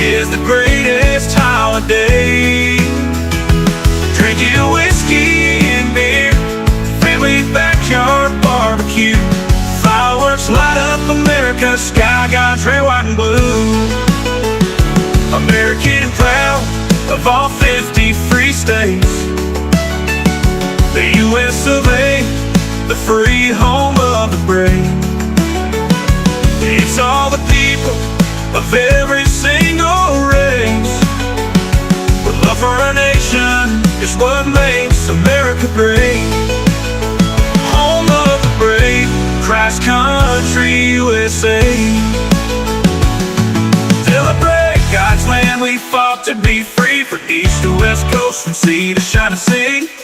is the greatest holiday. Drinking whiskey and beer, family backyard barbecue, fireworks light up America's sky, God's red, white, and blue. American and proud of all 50 free states, the US of A, the free home of the brave. It's all the people of every single race, with love for our nation is what makes America great. Home of the brave, Christ country, USA. Celebrate God's land, we fought to be free, from east to west coast, from sea to shining sea.